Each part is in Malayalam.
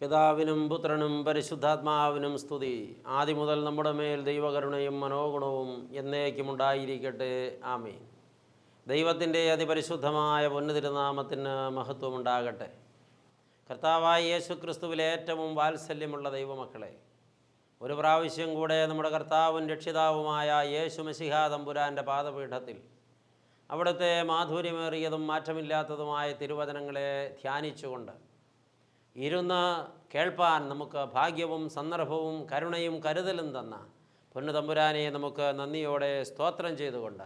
പിതാവിനും പുത്രനും പരിശുദ്ധാത്മാവിനും സ്തുതി. ആദ്യം മുതൽ നമ്മുടെ മേൽ ദൈവകരുണയും മനോഗുണവും എന്നേക്കുമുണ്ടായിരിക്കട്ടെ. ആമേൻ. ദൈവത്തിൻ്റെ അതിപരിശുദ്ധമായ പൊന്നുതിരുനാമത്തിന് മഹത്വമുണ്ടാകട്ടെ. കർത്താവായ യേശു ക്രിസ്തുവിൽ ഏറ്റവും വാത്സല്യമുള്ള ദൈവമക്കളെ, ഒരു പ്രാവശ്യം കൂടെ നമ്മുടെ കർത്താവും രക്ഷിതാവുമായ യേശു മശിഹാ തമ്പുരാൻ്റെ പാദപീഠത്തിൽ അവിടുത്തെ മാധുര്യമേറിയതും മാറ്റമില്ലാത്തതുമായ തിരുവചനങ്ങളെ ധ്യാനിച്ചുകൊണ്ട് ഇരുന്ന് കേൾപ്പാൻ നമുക്ക് ഭാഗ്യവും സന്ദർഭവും കരുണയും കരുതലും തന്ന പൊന്നു തമ്പുരാനെ നമുക്ക് നന്ദിയോടെ സ്തോത്രം ചെയ്തുകൊണ്ട്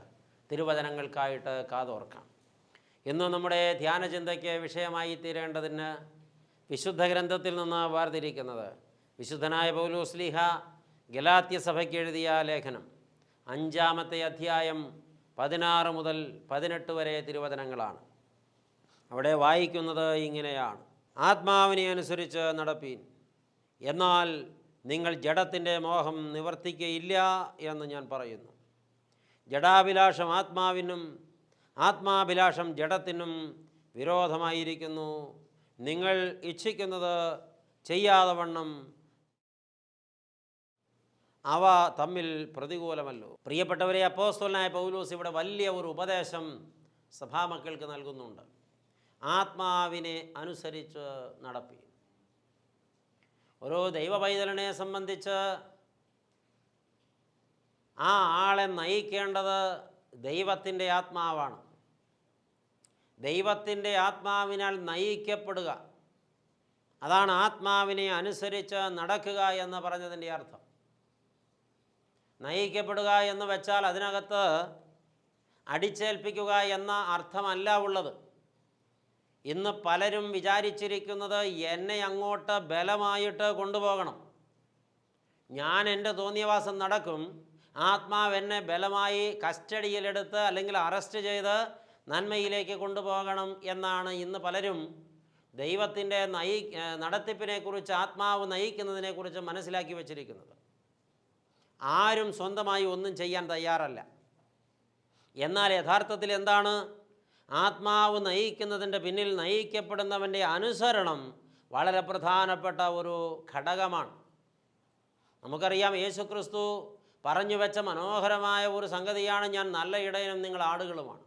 തിരുവചനങ്ങൾക്കായിട്ട് കാതോർക്കാം. ഇന്ന് നമ്മുടെ ധ്യാനചിന്തയ്ക്ക് വിഷയമായി തീരേണ്ടതിന് വിശുദ്ധ ഗ്രന്ഥത്തിൽ നിന്ന് വേർതിരിക്കുന്നത് വിശുദ്ധനായ പൗലോസ്ലീഹ ഗലാത്യ സഭയ്ക്ക് എഴുതിയ ലേഖനം 5-ാമത്തെ അധ്യായം 16 മുതൽ 18 വരെ തിരുവചനങ്ങളാണ്. അവിടെ വായിക്കുന്നത് ഇങ്ങനെയാണ്: ആത്മാവിനെ അനുസരിച്ച് നടപ്പീൻ, എന്നാൽ നിങ്ങൾ ജഡത്തിൻ്റെ മോഹം നിവർത്തിക്കയില്ല എന്ന് ഞാൻ പറയുന്നു. ജഡാഭിലാഷം ആത്മാവിനും ആത്മാഭിലാഷം ജഡത്തിനും വിരോധമായിരിക്കുന്നു. നിങ്ങൾ ഇച്ഛിക്കുന്നത് ചെയ്യാതെ വണ്ണം അവ തമ്മിൽ പ്രതികൂലമല്ലോ. പ്രിയപ്പെട്ടവരെ, അപ്പോസ്തലനായ പൗലോസ് ഇവിടെ വലിയ ഒരു ഉപദേശം സഭാമക്കൾക്ക് നൽകുന്നുണ്ട്. ആത്മാവിനെ അനുസരിച്ച് നടപ്പി. ഓരോ ദൈവപൈതലിനെ സംബന്ധിച്ച് ആ ആളെ നയിക്കേണ്ടത് ദൈവത്തിൻ്റെ ആത്മാവാണ്. ദൈവത്തിൻ്റെ ആത്മാവിനാൽ നയിക്കപ്പെടുക, അതാണ് ആത്മാവിനെ അനുസരിച്ച് നടക്കുക എന്ന് പറഞ്ഞതിൻ്റെ അർത്ഥം. നയിക്കപ്പെടുക എന്ന് വെച്ചാൽ അതിനകത്ത് അടിച്ചേൽപ്പിക്കുക എന്ന അർത്ഥമല്ല ഉള്ളത്. ഇന്ന് പലരും വിചാരിച്ചിരിക്കുന്നത് എന്നെ അങ്ങോട്ട് ബലമായിട്ട് കൊണ്ടുപോകണം, ഞാൻ എൻ്റെ തോന്നിയവാസം നടക്കും, ആത്മാവ് എന്നെ ബലമായി കസ്റ്റഡിയിലെടുത്ത് അല്ലെങ്കിൽ അറസ്റ്റ് ചെയ്ത് നന്മയിലേക്ക് കൊണ്ടുപോകണം എന്നാണ് ഇന്ന് പലരും ദൈവത്തിൻ്റെ നടത്തിപ്പിനെക്കുറിച്ച്, ആത്മാവ് നയിക്കുന്നതിനെക്കുറിച്ച് മനസ്സിലാക്കി വച്ചിരിക്കുന്നത്. ആരും സ്വന്തമായി ഒന്നും ചെയ്യാൻ തയ്യാറല്ല. എന്നാൽ യഥാർത്ഥത്തിൽ എന്താണ്? ആത്മാവ് നയിക്കുന്നതിൻ്റെ പിന്നിൽ നയിക്കപ്പെടുന്നവൻ്റെ അനുസരണം വളരെ പ്രധാനപ്പെട്ട ഒരു ഘടകമാണ്. നമുക്കറിയാം, യേശുക്രിസ്തു പറഞ്ഞു വെച്ച മനോഹരമായ ഒരു സംഗതിയാണ്: ഞാൻ നല്ല ഇടയനും നിങ്ങൾ ആടുകളുമാണ്.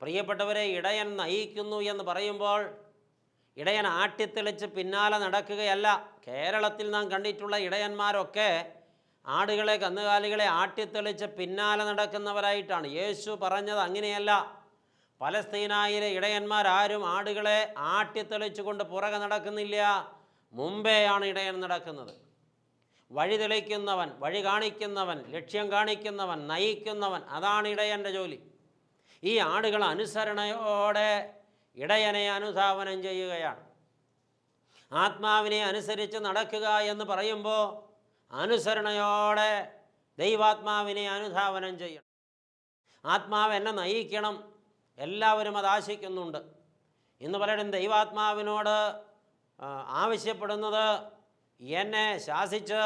പ്രിയപ്പെട്ടവരെ, ഇടയൻ നയിക്കുന്നു എന്ന് പറയുമ്പോൾ ഇടയൻ ആട്ടിത്തെളിച്ച് പിന്നാലെ നടക്കുകയല്ല. കേരളത്തിൽ നാം കണ്ടിട്ടുള്ള ഇടയന്മാരൊക്കെ ആടുകളെ, കന്നുകാലികളെ ആട്ടിത്തെളിച്ച് പിന്നാലെ നടക്കുന്നവരായിട്ടാണ്. യേശു പറഞ്ഞത് അങ്ങനെയല്ല. പലസ്തീനായിലെ ഇടയന്മാരാരും ആടുകളെ ആട്ടിത്തെളിച്ചു കൊണ്ട് പുറകെ നടക്കുന്നില്ല. മുമ്പെയാണ് ഇടയൻ നടക്കുന്നത്. വഴി തെളിക്കുന്നവൻ, വഴി കാണിക്കുന്നവൻ, ലക്ഷ്യം കാണിക്കുന്നവൻ, നയിക്കുന്നവൻ, അതാണ് ഇടയൻ്റെ ജോലി. ഈ ആടുകൾ അനുസരണയോടെ ഇടയനെ അനുധാവനം ചെയ്യുകയാണ്. ആത്മാവിനെ അനുസരിച്ച് നടക്കുക എന്ന് പറയുമ്പോൾ അനുസരണയോടെ ദൈവാത്മാവിനെ അനുധാവനം ചെയ്യണം. ആത്മാവ് എന്നെ നയിക്കണം, എല്ലാവരും അത് ആശിക്കുന്നുണ്ട്. ഇന്ന് പലരും ദൈവാത്മാവിനോട് ആവശ്യപ്പെടുന്നത് എന്നെ ശാസിച്ച്,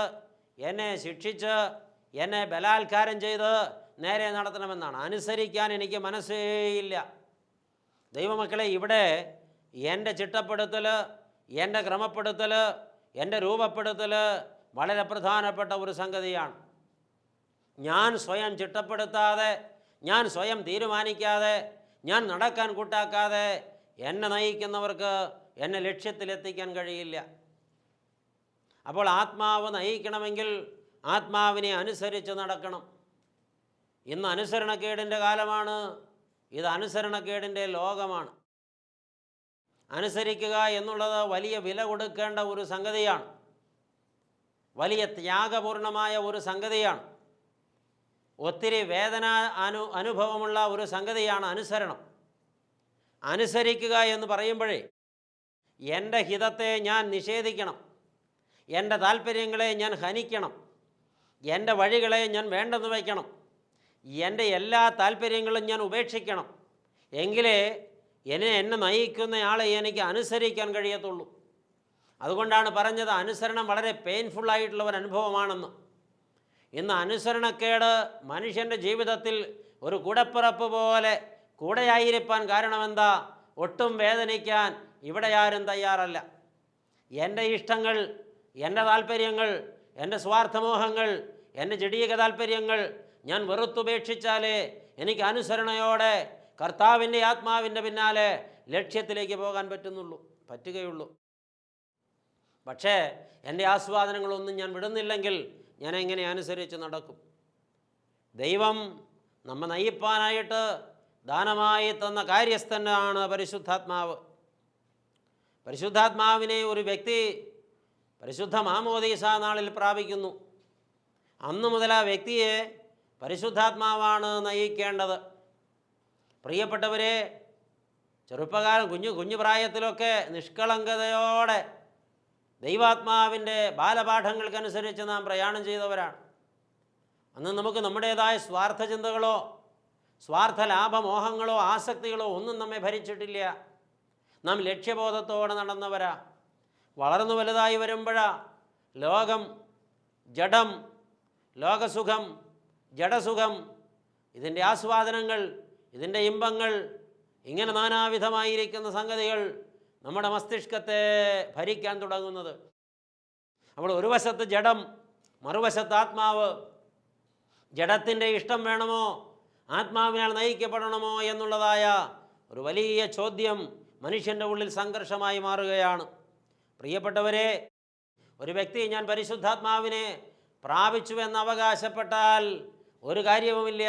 എന്നെ ശിക്ഷിച്ച്, എന്നെ ബലാത്കാരം ചെയ്ത് നേരെ നടത്തണമെന്നാണ്. അനുസരിക്കാൻ എനിക്ക് മനസ്സേയില്ല. ദൈവമക്കളെ, ഇവിടെ എൻ്റെ ചിട്ടപ്പെടുത്തൽ, എൻ്റെ ക്രമപ്പെടുത്തൽ, എൻ്റെ രൂപപ്പെടുത്തൽ വളരെ പ്രധാനപ്പെട്ട ഒരു സംഗതിയാണ്. ഞാൻ സ്വയം ചിട്ടപ്പെടുത്താതെ, ഞാൻ സ്വയം തീരുമാനിക്കാതെ, ഞാൻ നടക്കാൻ കൂട്ടാക്കാതെ എന്നെ നയിക്കുന്നവർക്ക് എന്നെ ലക്ഷ്യത്തിലെത്തിക്കാൻ കഴിയില്ല. അപ്പോൾ ആത്മാവ് നയിക്കണമെങ്കിൽ ആത്മാവിനെ അനുസരിച്ച് നടക്കണം. ഇന്ന് അനുസരണക്കേടിൻ്റെ കാലമാണ്. ഇത് അനുസരണക്കേടിൻ്റെ ലോകമാണ്. അനുസരിക്കുക എന്നുള്ളത് വലിയ വില കൊടുക്കേണ്ട ഒരു സംഗതിയാണ്. വലിയ ത്യാഗപൂർണമായ ഒരു സംഗതിയാണ്. ഒത്തിരി വേദന അനുഭവമുള്ള ഒരു സംഗതിയാണ് അനുസരണം. അനുസരിക്കുക എന്ന് പറയുമ്പോഴേ എൻ്റെ ഹിതത്തെ ഞാൻ നിഷേധിക്കണം, എൻ്റെ താല്പര്യങ്ങളെ ഞാൻ ഹനിക്കണം, എൻ്റെ വഴികളെ ഞാൻ വേണ്ടെന്ന് വയ്ക്കണം, എൻ്റെ എല്ലാ താല്പര്യങ്ങളും ഞാൻ ഉപേക്ഷിക്കണം. എങ്കിലേ എന്നെ നയിക്കുന്നയാളെ എനിക്ക് അനുസരിക്കാൻ കഴിയത്തുള്ളൂ. അതുകൊണ്ടാണ് പറഞ്ഞത് അനുസരണം വളരെ പെയിൻഫുള്ളായിട്ടുള്ള ഒരു അനുഭവമാണെന്ന്. ഇന്ന് അനുസരണക്കേട് മനുഷ്യൻ്റെ ജീവിതത്തിൽ ഒരു കൂടപ്പിറപ്പ് പോലെ കൂടെയായിരിക്കാൻ കാരണമെന്താ? ഒട്ടും വേദനിക്കാൻ ഇവിടെ ആരും തയ്യാറല്ല. എൻ്റെ ഇഷ്ടങ്ങൾ, എൻ്റെ താല്പര്യങ്ങൾ, എൻ്റെ സ്വാർത്ഥമോഹങ്ങൾ, എൻ്റെ ജഡീക താല്പര്യങ്ങൾ ഞാൻ വെറുത്തുപേക്ഷിച്ചാലേ എനിക്ക് അനുസരണയോടെ കർത്താവിൻ്റെ ആത്മാവിൻ്റെ പിന്നാലെ ലക്ഷ്യത്തിലേക്ക് പോകാൻ പറ്റുകയുള്ളൂ. പക്ഷേ എൻ്റെ ആസ്വാദനങ്ങളൊന്നും ഞാൻ വിടുന്നില്ലെങ്കിൽ ഞാൻ എങ്ങനെ അനുസരിച്ച് നടക്കും? ദൈവം നമ്മെ നയിപ്പാനായിട്ട് ദാനമായി തന്ന കാര്യസ്ഥനാണ് പരിശുദ്ധാത്മാവ്. പരിശുദ്ധാത്മാവിനെ ഒരു വ്യക്തി പരിശുദ്ധ മാമോദീസ നാളിൽ പ്രാപിക്കുന്നു. അന്നു മുതൽ ആ വ്യക്തിയെ പരിശുദ്ധാത്മാവാണ് നയിക്കേണ്ടത്. പ്രിയപ്പെട്ടവരെ, ചെറുപ്പകാലം കുഞ്ഞു പ്രായത്തിലൊക്കെ നിഷ്കളങ്കതയോടെ ദൈവാത്മാവിൻ്റെ ബാലപാഠങ്ങൾക്കനുസരിച്ച് നാം പ്രയാണം ചെയ്തവരാണ്. അന്ന് നമുക്ക് നമ്മുടേതായ സ്വാർത്ഥ ചിന്തകളോ സ്വാർത്ഥ ലാഭമോഹങ്ങളോ ആസക്തികളോ ഒന്നും നമ്മെ ഭരിച്ചിട്ടില്ല. നാം ലക്ഷ്യബോധത്തോടെ നടന്നവരാ. വളർന്നു വലുതായി വരുമ്പോഴാണ് ലോകം, ജഡം, ലോകസുഖം, ജഡസുഖം, ഇതിൻ്റെ ആസ്വാദനങ്ങൾ, ഇതിൻ്റെ ഇമ്പങ്ങൾ, ഇങ്ങനെ നാനാവിധമായിരിക്കുന്ന സംഗതികൾ നമ്മുടെ മസ്തിഷ്കത്തെ ഭരിക്കാൻ തുടങ്ങുന്നത്. അപ്പോൾ ഒരു വശത്ത് ജഡം, മറുവശത്ത് ആത്മാവ്. ജഡത്തിൻ്റെ ഇഷ്ടം വേണമോ ആത്മാവിനാൽ നയിക്കപ്പെടണമോ എന്നുള്ളതായ ഒരു വലിയ ചോദ്യം മനുഷ്യൻ്റെ ഉള്ളിൽ സംഘർഷമായി മാറുകയാണ്. പ്രിയപ്പെട്ടവരെ, ഒരു വ്യക്തി ഞാൻ പരിശുദ്ധാത്മാവിനെ പ്രാപിച്ചുവെന്ന് അവകാശപ്പെട്ടാൽ ഒരു കാര്യവുമില്ല.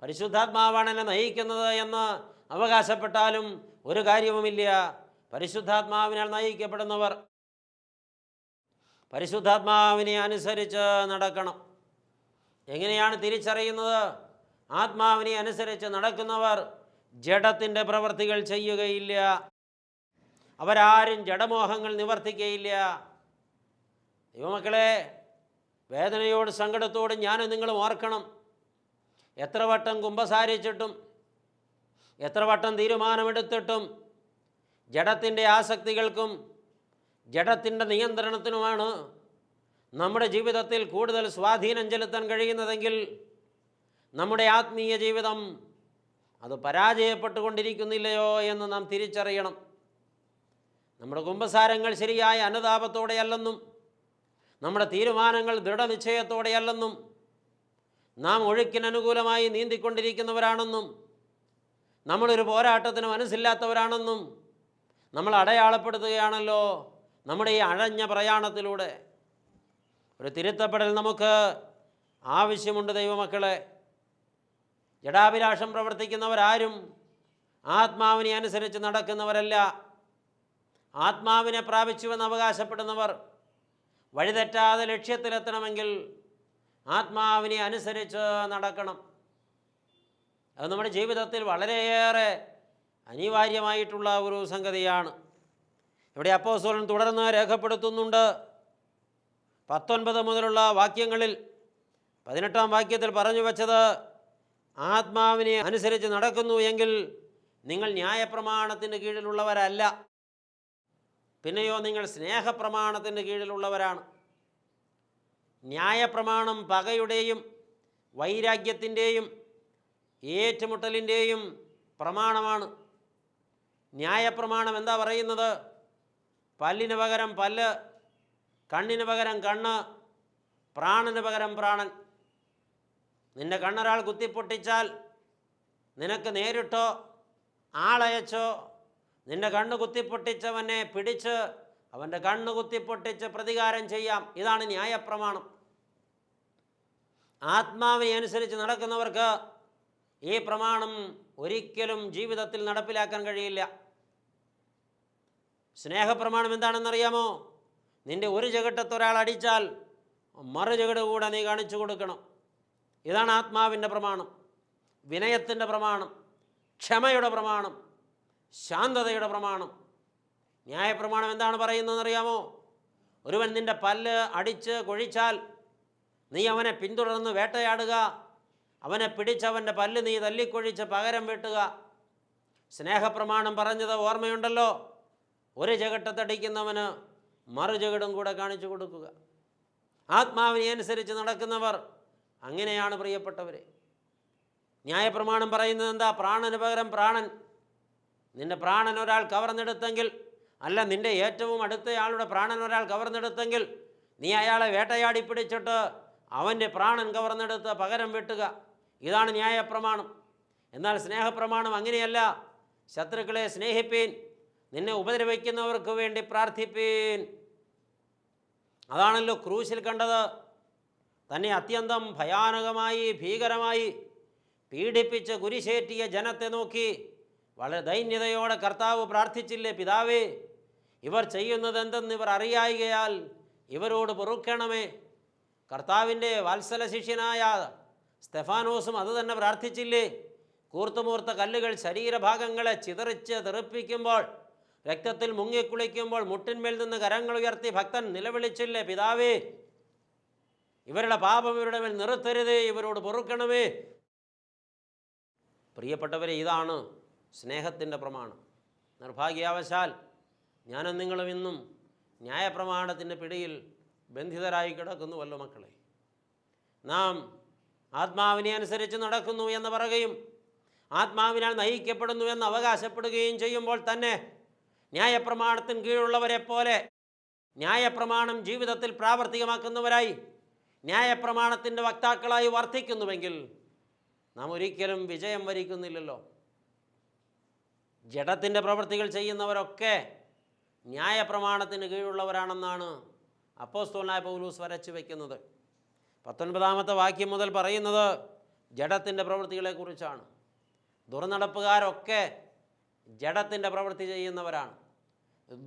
പരിശുദ്ധാത്മാവാണ് എന്നെ നയിക്കുന്നത് എന്ന് അവകാശപ്പെട്ടാലും ഒരു കാര്യവുമില്ല. പരിശുദ്ധാത്മാവിനാൽ നയിക്കപ്പെടുന്നവർ പരിശുദ്ധാത്മാവിനെ അനുസരിച്ച് നടക്കണം. എങ്ങനെയാണ് തിരിച്ചറിയുന്നത്? ആത്മാവിനെ അനുസരിച്ച് നടക്കുന്നവർ ജഡത്തിൻ്റെ പ്രവൃത്തികൾ ചെയ്യുകയില്ല. അവരാരും ജഡമോഹങ്ങൾ നിവർത്തിക്കുകയില്ല. ദൈവമക്കളെ, വേദനയോട് സങ്കടത്തോടും ഞാനും നിങ്ങളും ഓർക്കണം. എത്ര വട്ടം കുമ്പസാരിച്ചിട്ടും എത്ര വട്ടം തീരുമാനമെടുത്തിട്ടും ജഡത്തിൻ്റെ ആസക്തികൾക്കും ജഡത്തിൻ്റെ നിയന്ത്രണത്തിനുമാണ് നമ്മുടെ ജീവിതത്തിൽ കൂടുതൽ സ്വാധീനം ചെലുത്താൻ കഴിയുന്നതെങ്കിൽ നമ്മുടെ ആത്മീയ ജീവിതം അത് പരാജയപ്പെട്ടുകൊണ്ടിരിക്കുന്നില്ലയോ എന്ന് നാം തിരിച്ചറിയണം. നമ്മുടെ കുമ്പസാരങ്ങൾ ശരിയായ അനുതാപത്തോടെയല്ലെന്നും നമ്മുടെ തീരുമാനങ്ങൾ ദൃഢനിശ്ചയത്തോടെയല്ലെന്നും നാം ഒഴുക്കിനനുകൂലമായി നീന്തിക്കൊണ്ടിരിക്കുന്നവരാണെന്നും നമ്മളൊരു പോരാട്ടത്തിന് മനസ്സില്ലാത്തവരാണെന്നും നമ്മൾ അടയാളപ്പെടുത്തുകയാണല്ലോ നമ്മുടെ ഈ അഴഞ്ഞ പ്രയാണത്തിലൂടെ. ഒരു തിരുത്തപ്പെടൽ നമുക്ക് ആവശ്യമുണ്ട് ദൈവമക്കളെ. ജഡാഭിലാഷം പ്രവർത്തിക്കുന്നവരാരും ആത്മാവിനെ അനുസരിച്ച് നടക്കുന്നവരല്ല. ആത്മാവിനെ പ്രാപിച്ചുവെന്ന് അവകാശപ്പെടുന്നവർ വഴിതെറ്റാതെ ലക്ഷ്യത്തിലെത്തണമെങ്കിൽ ആത്മാവിനെ അനുസരിച്ച് നടക്കണം. അത് നമ്മുടെ ജീവിതത്തിൽ വളരെയേറെ അനിവാര്യമായിട്ടുള്ള ഒരു സംഗതിയാണ്. ഇവിടെ അപ്പോസ്തലൻ തുടർന്ന് രേഖപ്പെടുത്തുന്നുണ്ട്. 19 മുതലുള്ള വാക്യങ്ങളിൽ 18-ാം വാക്യത്തിൽ പറഞ്ഞു വച്ചത്, ആത്മാവിനെ അനുസരിച്ച് നടക്കുന്നു എങ്കിൽ നിങ്ങൾ ന്യായപ്രമാണത്തിൻ്റെ കീഴിലുള്ളവരല്ല, പിന്നെയോ നിങ്ങൾ സ്നേഹപ്രമാണത്തിൻ്റെ കീഴിലുള്ളവരാണ്. ന്യായപ്രമാണം പകയുടെയും വൈരാഗ്യത്തിൻ്റെയും ഏറ്റുമുട്ടലിൻ്റെയും പ്രമാണമാണ്. ന്യായപ്രമാണം എന്താ പറയുന്നത്? പല്ലിന് പകരം പല്ല്, കണ്ണിന് പകരം കണ്ണ്, പ്രാണന് പകരം പ്രാണൻ. നിൻ്റെ കണ്ണൊരാൾ കുത്തിപ്പൊട്ടിച്ചാൽ നിനക്ക് നേരിട്ടോ ആളയച്ചോ നിൻ്റെ കണ്ണ് കുത്തിപ്പൊട്ടിച്ചവനെ പിടിച്ച് അവൻ്റെ കണ്ണ് കുത്തിപ്പൊട്ടിച്ച് പ്രതികാരം ചെയ്യാം. ഇതാണ് ന്യായപ്രമാണം. ആത്മാവിനെ അനുസരിച്ച് നടക്കുന്നവർക്ക് ഈ പ്രമാണം ഒരിക്കലും ജീവിതത്തിൽ നടപ്പിലാക്കാൻ കഴിയില്ല. സ്നേഹപ്രമാണം എന്താണെന്നറിയാമോ? നിൻ്റെ ഒരു ചകിട്ടത്തൊരാൾ അടിച്ചാൽ മറു ചകിട് കൂടെ നീ കാണിച്ചു കൊടുക്കണം. ഇതാണ് ആത്മാവിൻ്റെ പ്രമാണം, വിനയത്തിൻ്റെ പ്രമാണം, ക്ഷമയുടെ പ്രമാണം, ശാന്തതയുടെ പ്രമാണം. ന്യായപ്രമാണം എന്താണ് പറയുന്നതെന്നറിയാമോ? ഒരുവൻ നിൻ്റെ പല്ല് അടിച്ച് കൊഴിച്ചാൽ നീ അവനെ പിന്തുടർന്ന് വേട്ടയാടുക, അവനെ പിടിച്ചവൻ്റെ പല്ല് നീ തല്ലിക്കൊഴിച്ച് പകരം വെട്ടുക. സ്നേഹപ്രമാണം പറഞ്ഞത് ഓർമ്മയുണ്ടല്ലോ? ഒരു ചകിട്ടത്തടിക്കുന്നവന് മറു ചകിടും കൂടെ കാണിച്ചു കൊടുക്കുക. ആത്മാവിനെ അനുസരിച്ച് നടക്കുന്നവർ അങ്ങനെയാണ് പ്രിയപ്പെട്ടവരെ. ന്യായപ്രമാണം പറയുന്നത് എന്താ? പ്രാണന് പകരം പ്രാണൻ. നിൻ്റെ പ്രാണൻ ഒരാൾ കവർന്നെടുത്തെങ്കിൽ അല്ല, നിൻ്റെ ഏറ്റവും അടുത്തയാളുടെ പ്രാണൻ ഒരാൾ കവർന്നെടുത്തെങ്കിൽ നീ അയാളെ വേട്ടയാടി പിടിച്ചിട്ട് അവൻ്റെ പ്രാണൻ കവർന്നെടുത്ത് പകരം വെട്ടുക. ഇതാണ് ന്യായപ്രമാണം. എന്നാൽ സ്നേഹപ്രമാണം അങ്ങനെയല്ല. ശത്രുക്കളെ സ്നേഹിപ്പീൻ, നിന്നെ ഉപദ്രവിക്കുന്നവർക്ക് വേണ്ടി പ്രാർത്ഥിപ്പീൻ. അതാണല്ലോ ക്രൂശിൽ കണ്ടത്. തന്നെ അത്യന്തം ഭയാനകമായി ഭീകരമായി പീഡിപ്പിച്ച് കുരിശേറ്റിയ ജനത്തെ നോക്കി വളരെ ദൈന്യതയോടെ കർത്താവ് പ്രാർത്ഥിച്ചില്ലേ, പിതാവേ, ഇവർ ചെയ്യുന്നത് എന്തെന്ന് ഇവർ അറിയായികയാൽ ഇവരോട് പൊറുക്കണമേ. കർത്താവിൻ്റെ വാത്സല ശിഷ്യനായ സ്തെഫാനോസും അതുതന്നെ പ്രാർത്ഥിച്ചില്ലേ? കൂർത്തുമൂർത്ത കല്ലുകൾ ശരീരഭാഗങ്ങളെ ചിതറിച്ച് തെറിപ്പിക്കുമ്പോൾ, രക്തത്തിൽ മുങ്ങിക്കുളിക്കുമ്പോൾ മുട്ടിന്മേൽ നിന്ന് കരങ്ങൾ ഉയർത്തി ഭക്തൻ നിലവിളിച്ചില്ലേ, പിതാവേ, ഇവരുടെ പാപം ഇവരുടെ മേൽ നിർത്തരുതേ, ഇവരോട് പൊറുക്കണമേ. പ്രിയപ്പെട്ടവരെ, ഇതാണ് സ്നേഹത്തിൻ്റെ പ്രമാണം. നിർഭാഗ്യാവശാൽ ഞാനും നിങ്ങളും ഇന്നും ന്യായപ്രമാണത്തിൻ്റെ പിടിയിൽ ബന്ധിതരായി കിടക്കുന്നുവല്ലോ മക്കളെ. നാം ആത്മാവിനെ അനുസരിച്ച് നടക്കുന്നു എന്ന് പറയുകയും ആത്മാവിനാൽ നയിക്കപ്പെടുന്നു എന്ന് അവകാശപ്പെടുകയും ചെയ്യുമ്പോൾ തന്നെ ന്യായപ്രമാണത്തിന് കീഴുള്ളവരെ പോലെ ന്യായപ്രമാണം ജീവിതത്തിൽ പ്രാവർത്തികമാക്കുന്നവരായി ന്യായപ്രമാണത്തിൻ്റെ വക്താക്കളായി വർത്തിക്കുന്നുവെങ്കിൽ നാം ഒരിക്കലും വിജയം വരിക്കുന്നില്ലല്ലോ. ജഡത്തിൻ്റെ പ്രവൃത്തികൾ ചെയ്യുന്നവരൊക്കെ ന്യായപ്രമാണത്തിന് കീഴുള്ളവരാണെന്നാണ് അപ്പോസ്തലനായ പൗലോസ് വരച്ചു വയ്ക്കുന്നത്. 19-ാമത്തെ വാക്യം മുതൽ പറയുന്നത് ജഡത്തിൻ്റെ പ്രവൃത്തികളെക്കുറിച്ചാണ്. ദുർനടപ്പുകാരൊക്കെ ജഡത്തിൻ്റെ പ്രവൃത്തി ചെയ്യുന്നവരാണ്.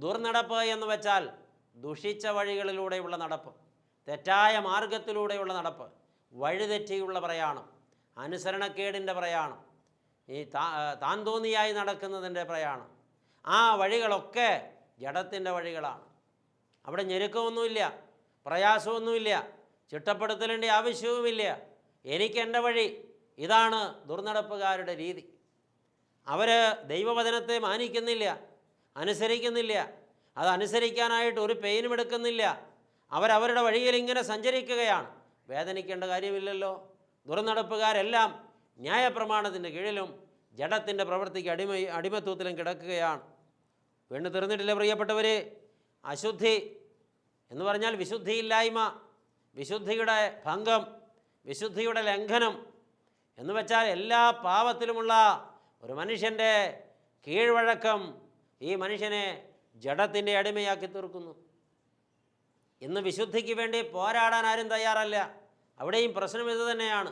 ദുർനടപ്പ് എന്ന് വെച്ചാൽ ദുഷിച്ച വഴികളിലൂടെയുള്ള നടപ്പ്, തെറ്റായ മാർഗത്തിലൂടെയുള്ള നടപ്പ്, വഴിതെറ്റിയുള്ള പ്രയാണം, അനുസരണക്കേടിൻ്റെ പ്രയാണം, ഈ താൻ തോന്നിയായി നടക്കുന്നതിൻ്റെ പ്രയാണം. ആ വഴികളൊക്കെ ജഡത്തിൻ്റെ വഴികളാണ്. അവിടെ ഞെരുക്കമൊന്നുമില്ല, പ്രയാസമൊന്നുമില്ല, ചിട്ടപ്പെടുത്തലിൻ്റെ ആവശ്യവുമില്ല. എനിക്കെൻ്റെ വഴി, ഇതാണ് ദുർനടപ്പുകാരുടെ രീതി. അവർ ദൈവവചനത്തെ മാനിക്കുന്നില്ല, അനുസരിക്കുന്നില്ല, അതനുസരിക്കാനായിട്ട് ഒരു പെയിനും എടുക്കുന്നില്ല. അവരവരുടെ വഴിയിൽ ഇങ്ങനെ സഞ്ചരിക്കുകയാണ്. വേദനിക്കേണ്ട കാര്യമില്ലല്ലോ. ദുർനടപ്പുകാരെല്ലാം ന്യായപ്രമാണത്തിൻ്റെ കീഴിലും ജഡത്തിൻ്റെ പ്രവൃത്തിക്ക് അടിമത്വത്തിലും കിടക്കുകയാണ്. വീണ്ടും തീർന്നിട്ടില്ല പ്രിയപ്പെട്ടവരെ. അശുദ്ധി എന്ന് പറഞ്ഞാൽ വിശുദ്ധിയില്ലായ്മ, വിശുദ്ധിയുടെ ഭംഗം, വിശുദ്ധിയുടെ ലംഘനം എന്ന് വെച്ചാൽ എല്ലാ പാപത്തിലുമുള്ള ഒരു മനുഷ്യൻ്റെ കീഴ്വഴക്കം ഈ മനുഷ്യനെ ജഡത്തിൻ്റെ അടിമയാക്കി തീർക്കുന്നു. ഇന്ന് വിശുദ്ധിക്ക് വേണ്ടി പോരാടാൻ ആരും തയ്യാറല്ല. അവിടെയും പ്രശ്നം ഇത് തന്നെയാണ്.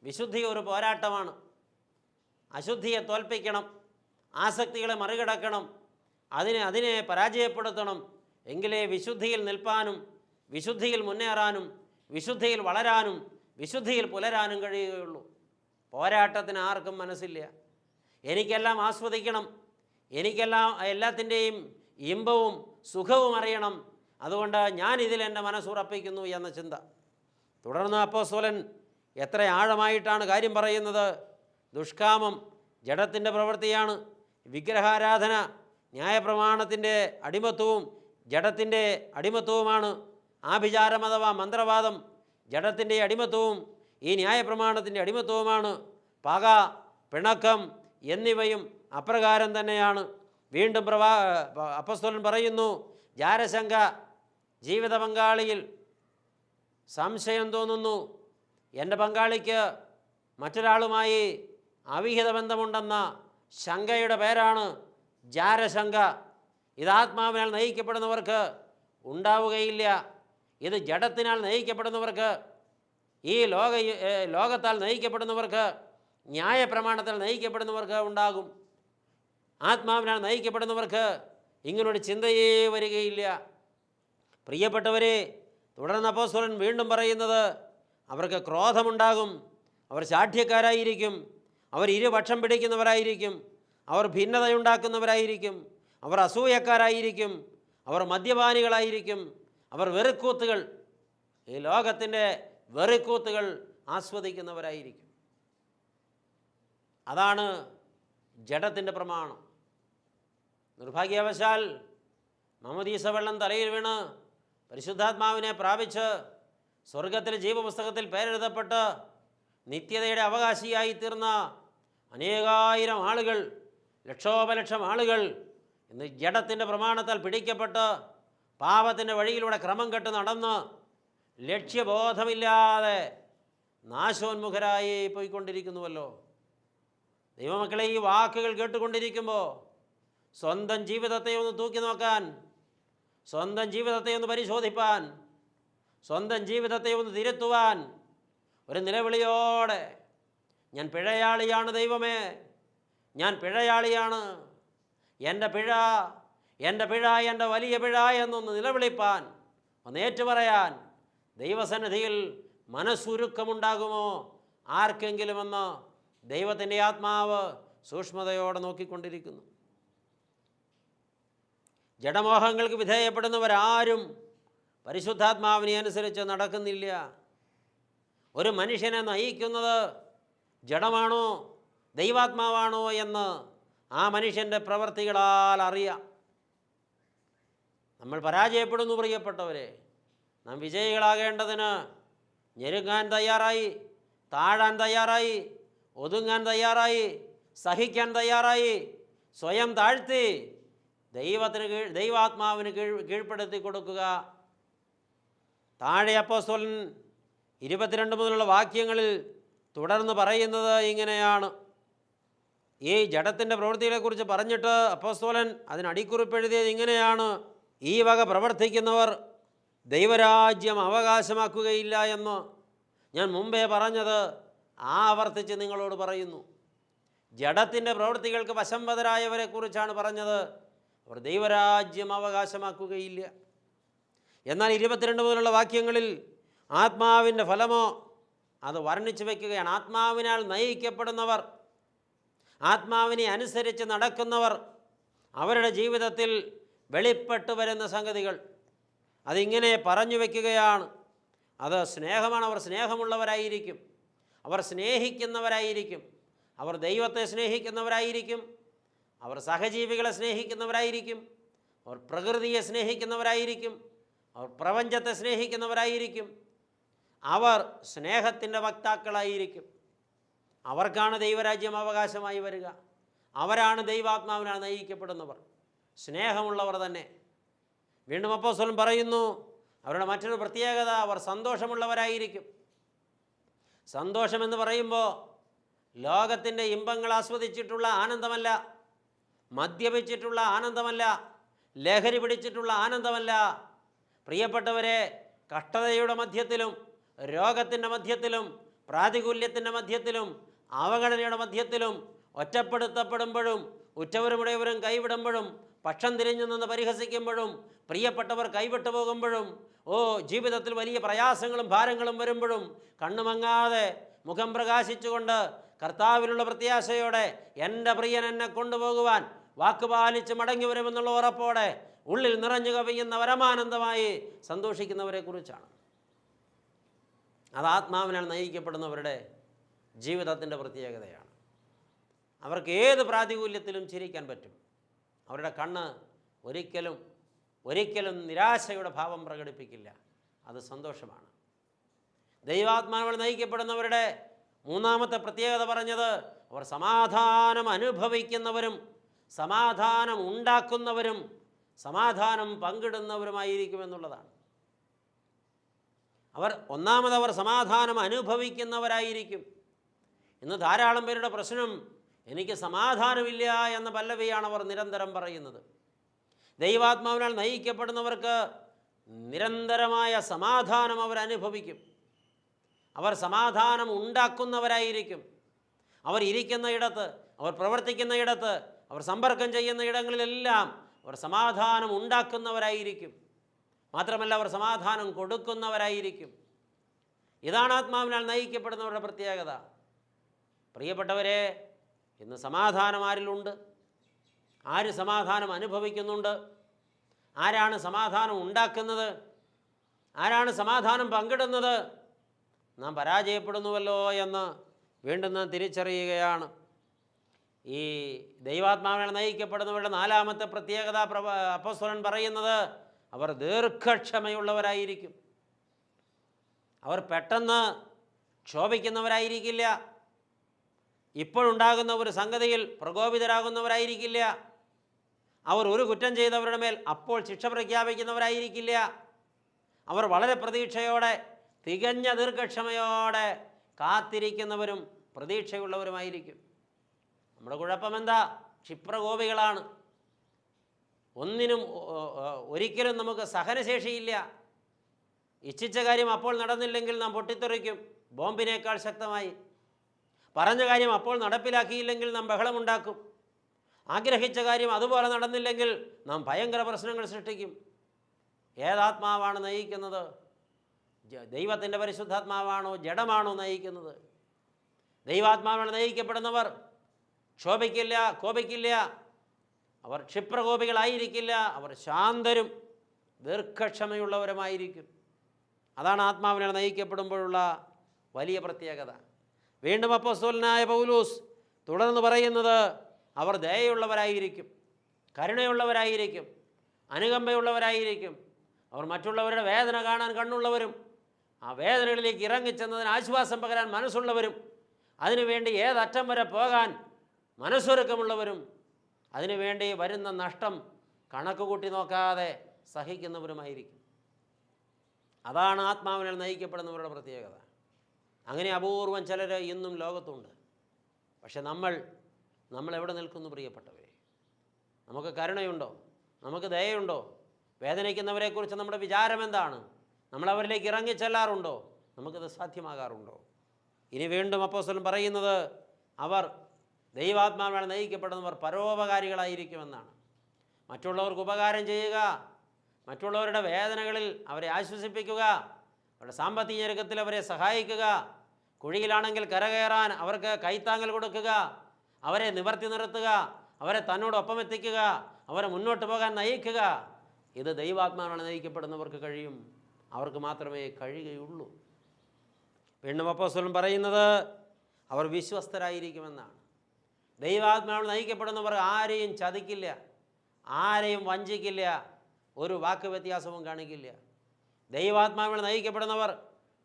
വിശുദ്ധി ഒരു പോരാട്ടമാണ്. അശുദ്ധിയെ തോൽപ്പിക്കണം, ആസക്തികളെ മറികടക്കണം, അതിനെ പരാജയപ്പെടുത്തണം. എങ്കിലേ വിശുദ്ധിയിൽ നിൽപ്പാനും വിശുദ്ധിയിൽ മുന്നേറാനും വിശുദ്ധിയിൽ വളരാനും വിശുദ്ധിയിൽ പുലരാനും കഴിയുകയുള്ളൂ. പോരാട്ടത്തിന് ആർക്കും മനസ്സില്ല. എനിക്കെല്ലാം ആസ്വദിക്കണം, എല്ലാത്തിൻ്റെയും ഇമ്പവും സുഖവും അറിയണം, അതുകൊണ്ട് ഞാനിതിൽ എൻ്റെ മനസ്സുറപ്പിക്കുന്നു എന്ന ചിന്ത. തുടർന്ന് അപ്പോസ്തലൻ എത്ര ആഴമായിട്ടാണ് കാര്യം പറയുന്നത്. ദുഷ്കാമം ജഡത്തിൻ്റെ പ്രവൃത്തിയാണ്. വിഗ്രഹാരാധന ന്യായപ്രമാണത്തിൻ്റെ അടിമത്വവും ജഡത്തിൻ്റെ അടിമത്വവുമാണ്. ആഭിചാരം അഥവാ മന്ത്രവാദം ജഡത്തിൻ്റെ അടിമത്വവും ഈ ന്യായപ്രമാണത്തിൻ്റെ അടിമത്വവുമാണ്. പക, പിണക്കം എന്നിവയും അപ്രകാരം തന്നെയാണ്. വീണ്ടും അപ്പോസ്തലൻ പറയുന്നു, ജാരശങ്ക, ജീവിത പങ്കാളിയിൽ സംശയം തോന്നുന്നു, എൻ്റെ പങ്കാളിക്ക് മറ്റൊരാളുമായി അവിഹിത ബന്ധമുണ്ടെന്ന ശങ്കയുടെ പേരാണ് ജാരശങ്ക. ഇത് ആത്മാവിനാൽ നയിക്കപ്പെടുന്നവർക്ക് ഉണ്ടാവുകയില്ല. ഇത് ജഡത്തിനാൽ നയിക്കപ്പെടുന്നവർക്ക്, ഈ ലോകത്താൽ നയിക്കപ്പെടുന്നവർക്ക്, ന്യായപ്രമാണത്താൽ നയിക്കപ്പെടുന്നവർക്ക് ഉണ്ടാകും. ആത്മാവിനാൽ നയിക്കപ്പെടുന്നവർക്ക് ഇങ്ങനൊരു ചിന്തയേ വരികയില്ല. പ്രിയപ്പെട്ടവരെ, തുടർന്ന് അപ്പോസ്തലൻ വീണ്ടും പറയുന്നത്, അവർക്ക് ക്രോധമുണ്ടാകും, അവർ ശാഠ്യക്കാരായിരിക്കും, അവർ ഇരുപക്ഷം പിടിക്കുന്നവരായിരിക്കും, അവർ ഭിന്നതയുണ്ടാക്കുന്നവരായിരിക്കും, അവർ അസൂയക്കാരായിരിക്കും, അവർ മദ്യപാനികളായിരിക്കും, അവർ വെറിക്കൂത്തുകൾ, ഈ ലോകത്തിൻ്റെ വെറിക്കൂത്തുകൾ ആസ്വദിക്കുന്നവരായിരിക്കും. അതാണ് ജഡത്തിൻ്റെ പ്രമാണം. നിർഭാഗ്യവശാൽ മാമോദീസ വെള്ളം തലയിൽ വീണ് പരിശുദ്ധാത്മാവിനെ പ്രാപിച്ച് സ്വർഗത്തിലെ ജീവപുസ്തകത്തിൽ പേരെഴുതപ്പെട്ട് നിത്യതയുടെ അവകാശിയായി തീർന്ന അനേകായിരം ആളുകൾ, ലക്ഷോപലക്ഷം ആളുകൾ ഇന്ന് ജഡത്തിൻ്റെ പ്രമാണത്താൽ പിടിക്കപ്പെട്ട് പാപത്തിൻ്റെ വഴിയിലൂടെ ക്രമം കെട്ട് നടന്ന് ലക്ഷ്യബോധമില്ലാതെ നാശോന്മുഖരായി പോയിക്കൊണ്ടിരിക്കുന്നുവല്ലോ. ദൈവമക്കളെ, ഈ വാക്കുകൾ കേട്ടുകൊണ്ടിരിക്കുമ്പോൾ സ്വന്തം ജീവിതത്തെ ഒന്ന് തൂക്കി നോക്കാൻ, സ്വന്തം ജീവിതത്തെ ഒന്ന് പരിശോധിപ്പാൻ, സ്വന്തം ജീവിതത്തെ ഒന്ന് തിരുത്തുവാൻ ഒരു നിലവിളിയോടെ, ഞാൻ പിഴയാളിയാണ് ദൈവമേ, ഞാൻ പിഴയാളിയാണ്, എൻ്റെ പിഴ എൻ്റെ വലിയ പിഴ എന്നൊന്ന് നിലവിളിപ്പാൻ, ഒന്ന് ഏറ്റുപറയാൻ ദൈവസന്നിധിയിൽ മനസ്സുരുക്കമുണ്ടാകുമോ ആർക്കെങ്കിലുമെന്ന് ദൈവത്തിൻ്റെ ആത്മാവ് സൂക്ഷ്മതയോടെ നോക്കിക്കൊണ്ടിരിക്കുന്നു. ജഡമോഹങ്ങൾക്ക് വിധേയപ്പെടുന്നവരാരും പരിശുദ്ധാത്മാവിനെ അനുസരിച്ച് നടക്കുന്നില്ല. ഒരു മനുഷ്യനെ നയിക്കുന്നത് ജഡമാണോ ദൈവാത്മാവാണോ എന്ന് ആ മനുഷ്യൻ്റെ പ്രവൃത്തികളാൽ അറിയാം. നമ്മൾ പരാജയപ്പെടുന്നു പ്രിയപ്പെട്ടവരെ. നാം വിജയികളാകേണ്ടതിന് ഞെരുങ്ങാൻ തയ്യാറായി, താഴാൻ തയ്യാറായി, ഒതുങ്ങാൻ തയ്യാറായി, സഹിക്കാൻ തയ്യാറായി, സ്വയം താഴ്ത്തി ദൈവാത്മാവിന് കീഴ്പ്പെടുത്തി കൊടുക്കുക. താഴെ അപ്പോസ്തലൻ 22 മുതലുള്ള വാക്യങ്ങളിൽ തുടർന്ന് പറയുന്നത് ഇങ്ങനെയാണ്. ഈ ജഡത്തിൻ്റെ പ്രവൃത്തികളെക്കുറിച്ച് പറഞ്ഞിട്ട് അപ്പോസ്തലൻ അതിനടിക്കുറിപ്പ് എഴുതിയത് ഇങ്ങനെയാണ്: ഈ വക പ്രവർത്തിക്കുന്നവർ ദൈവരാജ്യം അവകാശമാക്കുകയില്ല എന്ന് ഞാൻ മുമ്പേ പറഞ്ഞത് ആവർത്തിച്ച് നിങ്ങളോട് പറയുന്നു. ജഡത്തിൻ്റെ പ്രവൃത്തികൾക്ക് വശംവദരായവരെക്കുറിച്ചാണ് പറഞ്ഞത്. അവർ ദൈവരാജ്യം അവകാശമാക്കുകയില്ല. എന്നാൽ 22 മുതലുള്ള വാക്യങ്ങളിൽ ആത്മാവിൻ്റെ ഫലമോ അത് വർണ്ണിച്ചു വയ്ക്കുകയാണ്. ആത്മാവിനാൽ നയിക്കപ്പെടുന്നവർ, ആത്മാവിനെ അനുസരിച്ച് നടക്കുന്നവർ, അവരുടെ ജീവിതത്തിൽ വെളിപ്പെട്ടു വരുന്ന സംഗതികൾ അതിങ്ങനെ പറഞ്ഞു വയ്ക്കുകയാണ്. അത് സ്നേഹമാണ്. അവർ സ്നേഹമുള്ളവരായിരിക്കും, അവർ സ്നേഹിക്കുന്നവരായിരിക്കും, അവർ ദൈവത്തെ സ്നേഹിക്കുന്നവരായിരിക്കും, അവർ സഹജീവികളെ സ്നേഹിക്കുന്നവരായിരിക്കും, അവർ പ്രകൃതിയെ സ്നേഹിക്കുന്നവരായിരിക്കും, അവർ പ്രപഞ്ചത്തെ സ്നേഹിക്കുന്നവരായിരിക്കും, അവർ സ്നേഹത്തിൻ്റെ വക്താക്കളായിരിക്കും. അവർക്കാണ് ദൈവരാജ്യം അവകാശമായി വരിക. അവരാണ് ദൈവാത്മാവിനാൽ നയിക്കപ്പെടുന്നവർ, സ്നേഹമുള്ളവർ തന്നെ. വീണ്ടും അപ്പോസ്തലൻ പറയുന്നു, അവരുടെ മറ്റൊരു പ്രത്യേകത, അവർ സന്തോഷമുള്ളവരായിരിക്കും. സന്തോഷമെന്ന് പറയുമ്പോൾ ലോകത്തിൻ്റെ ഇമ്പങ്ങൾ ആസ്വദിച്ചിട്ടുള്ള ആനന്ദമല്ല, മദ്യപിച്ചിട്ടുള്ള ആനന്ദമല്ല, ലഹരി പിടിച്ചിട്ടുള്ള ആനന്ദമല്ല. പ്രിയപ്പെട്ടവരെ, കഷ്ടതയുടെ മധ്യത്തിലും രോഗത്തിൻ്റെ മധ്യത്തിലും പ്രാതികൂല്യത്തിൻ്റെ മധ്യത്തിലും അവഗണനയുടെ മധ്യത്തിലും ഒറ്റപ്പെടുത്തപ്പെടുമ്പോഴും ഉറ്റവരും ഇടയവരും കൈവിടുമ്പോഴും പക്ഷം തിരിഞ്ഞു നിന്ന് പരിഹസിക്കുമ്പോഴും പ്രിയപ്പെട്ടവർ കൈവിട്ടു പോകുമ്പോഴും ജീവിതത്തിൽ വലിയ പ്രയാസങ്ങളും ഭാരങ്ങളും വരുമ്പോഴും കണ്ണുമങ്ങാതെ മുഖം പ്രകാശിച്ചുകൊണ്ട് കർത്താവിലുള്ള പ്രത്യാശയോടെ എൻ്റെ പ്രിയൻ എന്നെ കൊണ്ടുപോകുവാൻ വാക്കുപാലിച്ച് മടങ്ങി വരുമെന്നുള്ള ഉറപ്പോടെ ഉള്ളിൽ നിറഞ്ഞു കവിയുന്ന പരമാനന്ദമായി സന്തോഷിക്കുന്നവരെക്കുറിച്ചാണ്. അത് ആത്മാവിനാൽ നയിക്കപ്പെടുന്നവരുടെ ജീവിതത്തിൻ്റെ പ്രത്യേകതയാണ്. അവർക്ക് ഏത് പ്രാതികൂല്യത്തിലും ചിരിക്കാൻ പറ്റും. അവരുടെ കണ്ണ് ഒരിക്കലും നിരാശയുടെ ഭാവം പ്രകടിപ്പിക്കില്ല. അത് സന്തോഷമാണ്. ദൈവാത്മാവിനാൽ നയിക്കപ്പെടുന്നവരുടെ മൂന്നാമത്തെ പ്രത്യേകത പറഞ്ഞത്, അവർ സമാധാനം അനുഭവിക്കുന്നവരും സമാധാനം ഉണ്ടാക്കുന്നവരും സമാധാനം പങ്കിടുന്നവരുമായിരിക്കുമെന്നുള്ളതാണ്. അവർ സമാധാനം അനുഭവിക്കുന്നവരായിരിക്കും. ഇന്ന് ധാരാളം പേരുടെ പ്രശ്നം, എനിക്ക് സമാധാനമില്ല എന്ന പല്ലവിയാണ് അവർ നിരന്തരം പറയുന്നത്. ദൈവാത്മാവിനാൽ നയിക്കപ്പെടുന്നവർക്ക് നിരന്തരമായ സമാധാനം അവർ അനുഭവിക്കും. അവർ സമാധാനം ഉണ്ടാക്കുന്നവരായിരിക്കും. അവർ ഇരിക്കുന്ന ഇടത്ത്, അവർ പ്രവർത്തിക്കുന്ന ഇടത്ത്, അവർ സമ്പർക്കം ചെയ്യുന്ന ഇടങ്ങളിലെല്ലാം അവർ സമാധാനം ഉണ്ടാക്കുന്നവരായിരിക്കും. മാത്രമല്ല, അവർ സമാധാനം കൊടുക്കുന്നവരായിരിക്കും. ഇതാണ് ആത്മാവിനാൽ നയിക്കപ്പെടുന്നവരുടെ പ്രത്യേകത. പ്രിയപ്പെട്ടവരെ, ഇന്ന് സമാധാനം ആരിലുണ്ട്? ആര് സമാധാനം അനുഭവിക്കുന്നുണ്ട്? ആരാണ് സമാധാനം ഉണ്ടാക്കുന്നത്? ആരാണ് സമാധാനം പങ്കിടുന്നത്? നാം പരാജയപ്പെടുന്നുവല്ലോ എന്ന് വീണ്ടും നാം തിരിച്ചറിയുകയാണ്. ഈ ദൈവാത്മാവിനാൽ നയിക്കപ്പെടുന്നവരുടെ നാലാമത്തെ പ്രത്യേകത അപ്പോസ്തലൻ പറയുന്നത്, അവർ ദീർഘക്ഷമയുള്ളവരായിരിക്കും. അവർ പെട്ടെന്ന് ക്ഷോഭിക്കുന്നവരായിരിക്കില്ല. ഇപ്പോഴുണ്ടാകുന്ന ഒരു സംഗതിയിൽ പ്രകോപിതരാകുന്നവരായിരിക്കില്ല. അവർ ഒരു കുറ്റം ചെയ്തവരുടെ മേൽ അപ്പോൾ ശിക്ഷ പ്രഖ്യാപിക്കുന്നവരായിരിക്കില്ല. അവർ വളരെ പ്രതീക്ഷയോടെ, തികഞ്ഞ ദീർഘക്ഷമയോടെ കാത്തിരിക്കുന്നവരും പ്രതീക്ഷയുള്ളവരുമായിരിക്കും. നമ്മുടെ കുഴപ്പമെന്താ? ക്ഷിപ്രകോപികളാണ്. ഒന്നിനും ഒരിക്കലും നമുക്ക് സഹനശേഷിയില്ല. ഇച്ഛിച്ച കാര്യം അപ്പോൾ നടന്നില്ലെങ്കിൽ നാം പൊട്ടിത്തെറിക്കും, ബോംബിനേക്കാൾ ശക്തമായി. പറഞ്ഞ കാര്യം അപ്പോൾ നടപ്പിലാക്കിയില്ലെങ്കിൽ നാം ബഹളമുണ്ടാക്കും. ആഗ്രഹിച്ച കാര്യം അതുപോലെ നടന്നില്ലെങ്കിൽ നാം ഭയങ്കര പ്രശ്നങ്ങൾ സൃഷ്ടിക്കും. ഏതാത്മാവാണ് നയിക്കുന്നത്? ദൈവത്തിൻ്റെ പരിശുദ്ധാത്മാവാണോ ജഡമാണോ നയിക്കുന്നത്? ദൈവാത്മാവാണ് നയിക്കപ്പെടുന്നവർ ക്ഷോഭിക്കില്ല, കോപിക്കില്ല. അവർ ക്ഷിപ്രകോപികളായിരിക്കില്ല. അവർ ശാന്തരും ദീർഘക്ഷമയുള്ളവരുമായിരിക്കും. അതാണ് ആത്മാവിനാൽ നയിക്കപ്പെടുമ്പോഴുള്ള വലിയ പ്രത്യേകത. വീണ്ടും അപ്പോസ്തലനായ പൗലോസ് തുടർന്ന് പറയുന്നത്, അവർ ദയയുള്ളവരായിരിക്കും, കരുണയുള്ളവരായിരിക്കും, അനുകമ്പയുള്ളവരായിരിക്കും. അവർ മറ്റുള്ളവരുടെ വേദന കാണാൻ കണ്ണുള്ളവരും, ആ വേദനകളിലേക്ക് ഇറങ്ങിച്ചെന്നതിന് ആശ്വാസം പകരാൻ മനസ്സുള്ളവരും, അതിനുവേണ്ടി ഏതറ്റം വരെ പോകാൻ മനസ്സൊരുക്കമുള്ളവരും, അതിനുവേണ്ടി വരുന്ന നഷ്ടം കണക്ക് കൂട്ടി നോക്കാതെ സഹിക്കുന്നവരുമായിരിക്കും. അതാണ് ആത്മാവിനാൽ നയിക്കപ്പെടുന്നവരുടെ പ്രത്യേകത. അങ്ങനെ അപൂർവം ചിലർ ഇന്നും ലോകത്തുണ്ട്. പക്ഷെ നമ്മൾ എവിടെ നിൽക്കുന്നു പ്രിയപ്പെട്ടവരെ? നമുക്ക് കരുണയുണ്ടോ? നമുക്ക് ദയയുണ്ടോ? വേദനിക്കുന്നവരെക്കുറിച്ച് നമ്മുടെ വിചാരം എന്താണ്? നമ്മൾ അവരിലേക്ക് ഇറങ്ങിച്ചെല്ലാറുണ്ടോ? നമുക്കത് സാധ്യമാകാറുണ്ടോ? ഇനി വീണ്ടും അപ്പോസ്തലൻ പറയുന്നത്, അവർ ദൈവാത്മാവിനാൽ നയിക്കപ്പെടുന്നവർ പരോപകാരികളായിരിക്കുമെന്നാണ്. മറ്റുള്ളവർക്ക് ഉപകാരം ചെയ്യുക, മറ്റുള്ളവരുടെ വേദനകളിൽ അവരെ ആശ്വസിപ്പിക്കുക, അവരുടെ സാമ്പത്തിക ഞെരുക്കത്തിൽ അവരെ സഹായിക്കുക, കുഴിയിലാണെങ്കിൽ കരകയറാൻ അവർക്ക് കൈത്താങ്ങൽ കൊടുക്കുക, അവരെ നിവർത്തി നിർത്തുക, അവരെ തന്നോടൊപ്പം എത്തിക്കുക, അവരെ മുന്നോട്ട് പോകാൻ നയിക്കുക. ഇത് ദൈവാത്മാവിനാൽ നയിക്കപ്പെടുന്നവർക്ക് കഴിയും. അവർക്ക് മാത്രമേ കഴിയുകയുള്ളൂ. വീണ്ടും അപ്പോസ്തലൻ പറയുന്നത്, അവർ വിശ്വസ്തരായിരിക്കുമെന്നാണ്. ദൈവാത്മാവിനാൽ നയിക്കപ്പെടുന്നവർ ആരെയും ചതിക്കില്ല, ആരെയും വഞ്ചിക്കില്ല, ഒരു വാക്ക് വ്യത്യാസവും കാണിക്കില്ല. ദൈവാത്മാവിനാൽ നയിക്കപ്പെടുന്നവർ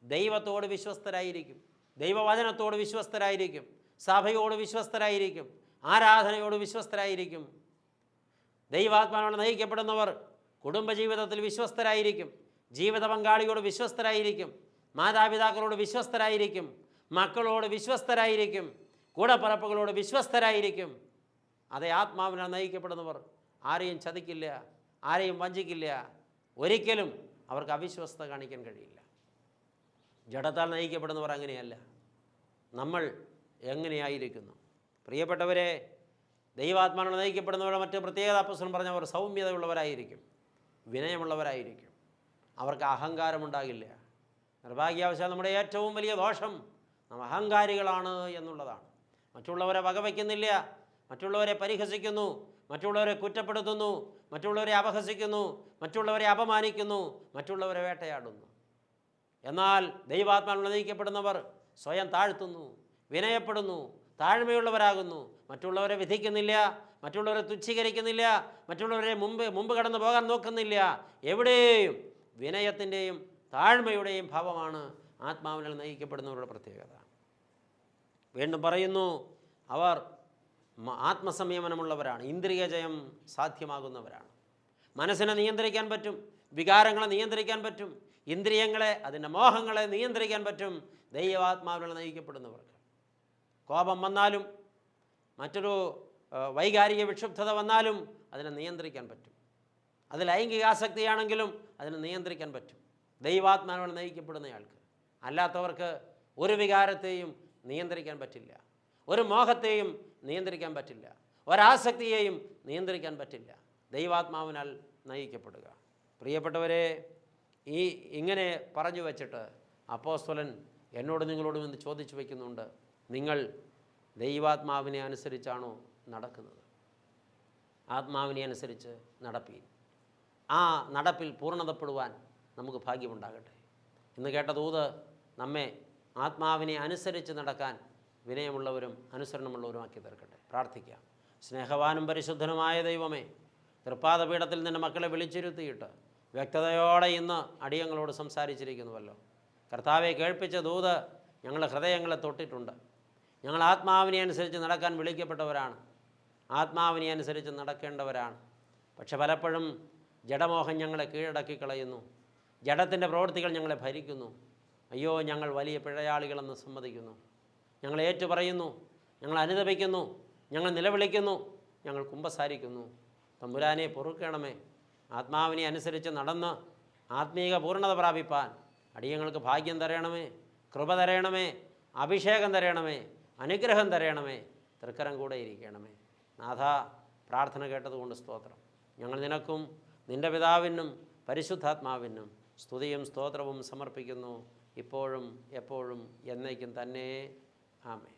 ദൈവത്തോട് വിശ്വസ്തരായിരിക്കും, ദൈവവചനത്തോട് വിശ്വസ്തരായിരിക്കും, സഭയോട് വിശ്വസ്തരായിരിക്കും, ആരാധനയോട് വിശ്വസ്തരായിരിക്കും. ദൈവാത്മാവിനാൽ നയിക്കപ്പെടുന്നവർ കുടുംബജീവിതത്തിൽ വിശ്വസ്തരായിരിക്കും, ജീവിത പങ്കാളിയോട് വിശ്വസ്തരായിരിക്കും, മാതാപിതാക്കളോട് വിശ്വസ്തരായിരിക്കും, മക്കളോട് വിശ്വസ്തരായിരിക്കും, കൂടപ്പറപ്പുകളോട് വിശ്വസ്തരായിരിക്കും. അതേ ആത്മാവിനാൽ നയിക്കപ്പെടുന്നവർ ആരെയും ചതിക്കില്ല, ആരെയും വഞ്ചിക്കില്ല. ഒരിക്കലും അവർക്ക് അവിശ്വസ്തത കാണിക്കാൻ കഴിയില്ല. ജഡത്താൽ നയിക്കപ്പെടുന്നവർ അങ്ങനെയല്ല. നമ്മൾ എങ്ങനെയായിരിക്കുന്നു പ്രിയപ്പെട്ടവരെ? ദൈവാത്മാവിനാൽ നയിക്കപ്പെടുന്നവരുടെ മറ്റ് പ്രത്യേകത അപ്പോസ്തലൻ പറഞ്ഞവർ സൗമ്യതയുള്ളവരായിരിക്കും, വിനയമുള്ളവരായിരിക്കും. അവർക്ക് അഹങ്കാരമുണ്ടാകില്ല. നിർഭാഗ്യാവശാൽ നമ്മുടെ ഏറ്റവും വലിയ ദോഷം നാം അഹങ്കാരികളാണ് എന്നുള്ളതാണ്. മറ്റുള്ളവരെ വകവയ്ക്കുന്നില്ല, മറ്റുള്ളവരെ പരിഹസിക്കുന്നു, മറ്റുള്ളവരെ കുറ്റപ്പെടുത്തുന്നു, മറ്റുള്ളവരെ അപഹസിക്കുന്നു, മറ്റുള്ളവരെ അപമാനിക്കുന്നു, മറ്റുള്ളവരെ വേട്ടയാടുന്നു. എന്നാൽ ദൈവാത്മാവിനാൽ നയിക്കപ്പെടുന്നവർ സ്വയം താഴ്ത്തുന്നു, വിനയപ്പെടുന്നു, താഴ്മയുള്ളവരാകുന്നു, മറ്റുള്ളവരെ വിധിക്കുന്നില്ല, മറ്റുള്ളവരെ തുച്ഛീകരിക്കുന്നില്ല, മറ്റുള്ളവരെ മുമ്പ് കടന്നു പോകാൻ നോക്കുന്നില്ല. എവിടെയും വിനയത്തിൻ്റെയും താഴ്മയുടെയും ഭാവമാണ് ആത്മാവിനാൽ നയിക്കപ്പെടുന്നവരുടെ പ്രത്യേകത. വീണ്ടും പറയുന്നു, അവർ ആത്മസംയമനമുള്ളവരാണ്, ഇന്ദ്രിയ ജയം സാധ്യമാകുന്നവരാണ്. മനസ്സിനെ നിയന്ത്രിക്കാൻ പറ്റും, വികാരങ്ങളെ നിയന്ത്രിക്കാൻ പറ്റും, ഇന്ദ്രിയങ്ങളെ, അതിൻ്റെ മോഹങ്ങളെ നിയന്ത്രിക്കാൻ പറ്റും ദൈവാത്മാവിനാൽ നയിക്കപ്പെടുന്നവർക്ക്. കോപം വന്നാലും മറ്റൊരു വൈകാരിക വിക്ഷുബ്ധത വന്നാലും അതിനെ നിയന്ത്രിക്കാൻ പറ്റും. അത് ലൈംഗികാസക്തിയാണെങ്കിലും അതിനെ നിയന്ത്രിക്കാൻ പറ്റും ദൈവാത്മാവിനാൽ നയിക്കപ്പെടുന്നയാൾക്ക്. അല്ലാത്തവർക്ക് ഒരു വികാരത്തെയും നിയന്ത്രിക്കാൻ പറ്റില്ല, ഒരു മോഹത്തെയും നിയന്ത്രിക്കാൻ പറ്റില്ല, ഒരാസക്തിയെയും നിയന്ത്രിക്കാൻ പറ്റില്ല. ദൈവാത്മാവിനാൽ നയിക്കപ്പെടുക. പ്രിയപ്പെട്ടവരെ, ഇങ്ങനെ പറഞ്ഞു വച്ചിട്ട് അപ്പോസ്തലൻ എന്നോട് നിങ്ങളോടും എന്ന് ചോദിച്ചു വയ്ക്കുന്നുണ്ട്, നിങ്ങൾ ദൈവാത്മാവിനെ അനുസരിച്ചാണോ നടക്കുന്നത്? ആത്മാവിനെ അനുസരിച്ച് നടപ്പീൻ. ആ നടപ്പിൽ പൂർണ്ണതപ്പെടുവാൻ നമുക്ക് ഭാഗ്യമുണ്ടാകട്ടെ. ഇന്ന് കേട്ട ദൂത് നമ്മെ ആത്മാവിനെ അനുസരിച്ച് നടക്കാൻ വിനയമുള്ളവരും അനുസരണമുള്ളവരുമാക്കി തീർക്കട്ടെ. പ്രാർത്ഥിക്കാം. സ്നേഹവാനും പരിശുദ്ധനുമായ ദൈവമേ, തൃപ്പാദപീഠത്തിൽ നിൻ്റെ മക്കളെ വിളിച്ചിരുത്തിയിട്ട് വ്യക്തതയോടെ ഇന്ന് അടിയങ്ങളോട് സംസാരിച്ചിരിക്കുന്നുവല്ലോ. കർത്താവെ, കേൾപ്പിച്ച ദൂത് ഞങ്ങളുടെ ഹൃദയങ്ങളെ തൊട്ടിട്ടുണ്ട്. ഞങ്ങൾ ആത്മാവിനെ അനുസരിച്ച് നടക്കാൻ വിളിക്കപ്പെട്ടവരാണ്, ആത്മാവിനെ അനുസരിച്ച് നടക്കേണ്ടവരാണ്. പക്ഷെ പലപ്പോഴും ജഡമോഹം ഞങ്ങളെ കീഴടക്കി കളയുന്നു. ജഡത്തിൻ്റെ പ്രവൃത്തികൾ ഞങ്ങളെ ഭരിക്കുന്നു. അയ്യോ, ഞങ്ങൾ വലിയ പിഴയാളികളെന്ന് സമ്മതിക്കുന്നു. ഞങ്ങൾ ഏറ്റുപറയുന്നു, ഞങ്ങൾ അനുതപിക്കുന്നു, ഞങ്ങൾ നിലവിളിക്കുന്നു, ഞങ്ങൾ കുമ്പസാരിക്കുന്നു. തമ്പുരാനെ പൊറുക്കണമേ. ആത്മാവിനെ അനുസരിച്ച് നടന്ന് ആത്മീക പൂർണ്ണത പ്രാപിപ്പാൻ അടിയങ്ങൾക്ക് ഭാഗ്യം തരണമേ, കൃപ തരണമേ, അഭിഷേകം തരണമേ, അനുഗ്രഹം തരണമേ. തൃക്കരം കൂടെ ഇരിക്കണമേ. നാഥ, പ്രാർത്ഥന കേട്ടതുകൊണ്ട് സ്തോത്രം. ഞങ്ങൾ നിനക്കും നിൻ്റെ പിതാവിനും പരിശുദ്ധാത്മാവിനും സ്തുതിയും സ്തോത്രവും സമർപ്പിക്കുന്നു, ഇപ്പോഴും എപ്പോഴും എന്നേക്കും തന്നെ. ആമേൻ.